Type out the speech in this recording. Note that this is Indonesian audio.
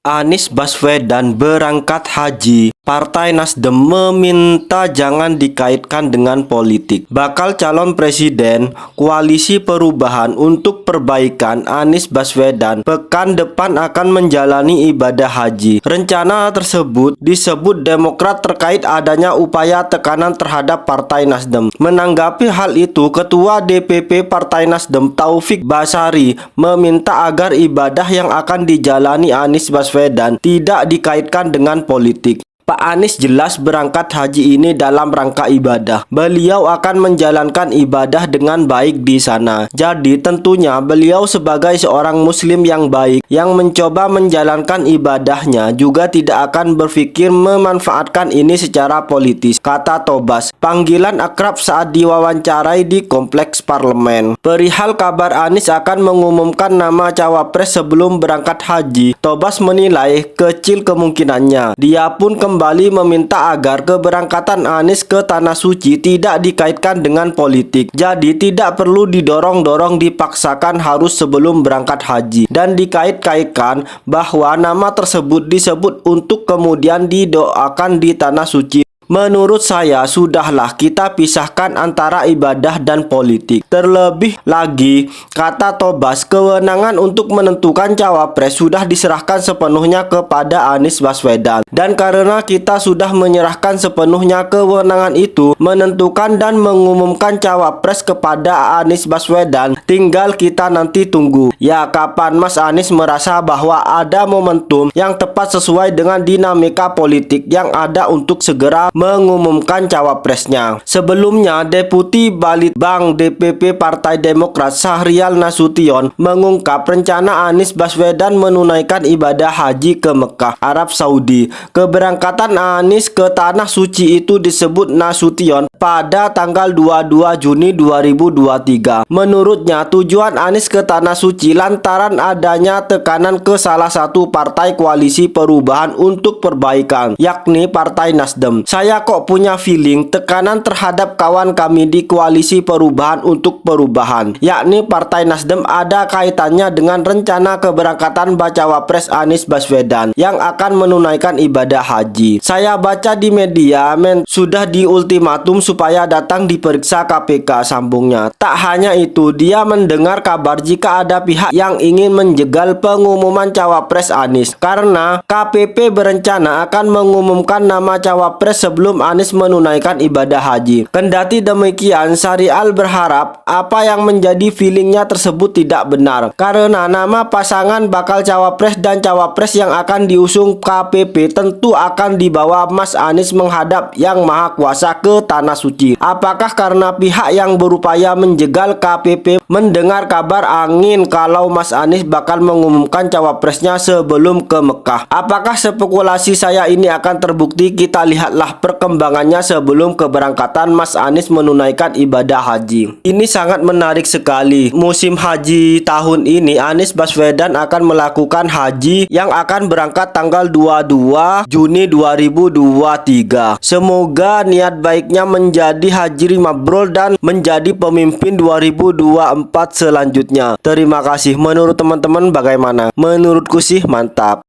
Anies Baswedan berangkat haji. Partai Nasdem meminta jangan dikaitkan dengan politik. Bakal calon presiden Koalisi Perubahan untuk Perbaikan Anies Baswedan pekan depan akan menjalani ibadah haji. Rencana tersebut disebut Demokrat terkait adanya upaya tekanan terhadap Partai Nasdem. Menanggapi hal itu, Ketua DPP Partai Nasdem Taufik Basari meminta agar ibadah yang akan dijalani Anies Baswedan tidak dikaitkan dengan politik. Pak Anies jelas berangkat haji ini dalam rangka ibadah. Beliau akan menjalankan ibadah dengan baik di sana. Jadi tentunya beliau sebagai seorang muslim yang baik yang mencoba menjalankan ibadahnya juga tidak akan berpikir memanfaatkan ini secara politis, kata Tobas. Panggilan akrab saat diwawancarai di kompleks parlemen. Perihal kabar Anies akan mengumumkan nama cawapres sebelum berangkat haji, Tobas menilai kecil kemungkinannya. Dia pun kembali meminta agar keberangkatan Anies ke Tanah Suci tidak dikaitkan dengan politik. Jadi tidak perlu didorong-dorong dipaksakan harus sebelum berangkat haji dan dikait-kaitkan bahwa nama tersebut disebut untuk kemudian didoakan di Tanah Suci. Menurut saya, sudahlah kita pisahkan antara ibadah dan politik. Terlebih lagi, kata Tobas, kewenangan untuk menentukan cawapres sudah diserahkan sepenuhnya kepada Anies Baswedan. Dan karena kita sudah menyerahkan sepenuhnya kewenangan itu, menentukan dan mengumumkan cawapres kepada Anies Baswedan, tinggal kita nanti tunggu. Ya, kapan Mas Anies merasa bahwa ada momentum yang tepat sesuai dengan dinamika politik yang ada untuk segera mengumumkan cawapresnya. Sebelumnya, Deputi Balitbang DPP Partai Demokrat Syahrial Nasution mengungkap rencana Anies Baswedan menunaikan ibadah haji ke Mekah, Arab Saudi. Keberangkatan Anies ke Tanah Suci itu disebut Nasution pada tanggal 22 Juni 2023. Menurutnya, tujuan Anies ke Tanah Suci lantaran adanya tekanan ke salah satu partai Koalisi Perubahan untuk Perbaikan, yakni Partai Nasdem. Saya kok punya feeling tekanan terhadap kawan kami di Koalisi Perubahan untuk Perubahan, yakni Partai Nasdem, ada kaitannya dengan rencana keberangkatan bacawa pres Anies Baswedan yang akan menunaikan ibadah haji. Saya baca di media sudah diultimatum supaya datang diperiksa KPK, sambungnya. Tak hanya itu, dia mendengar kabar jika ada pihak yang ingin menjegal pengumuman cawapres Anies karena KPP berencana akan mengumumkan nama cawapres sebelum Anies menunaikan ibadah haji. Kendati demikian, Syahrial berharap apa yang menjadi feelingnya tersebut tidak benar karena nama pasangan bakal cawapres dan cawapres yang akan diusung KPP tentu akan dibawa Mas Anies menghadap Yang Maha Kuasa ke Tanah Suci. Apakah karena pihak yang berupaya menjegal KPP mendengar kabar angin kalau Mas Anies bakal mengumumkan cawapresnya sebelum ke Mekah? Apakah spekulasi saya ini akan terbukti? Kita lihatlah perkembangannya sebelum keberangkatan Mas Anies menunaikan ibadah haji. Ini sangat menarik sekali. Musim haji tahun ini Anies Baswedan akan melakukan haji yang akan berangkat tanggal 22 Juni 2023. Semoga niat baiknya menjadi haji mabrur dan menjadi pemimpin 2024 selanjutnya. Terima kasih. Menurut teman-teman bagaimana? Menurutku sih mantap.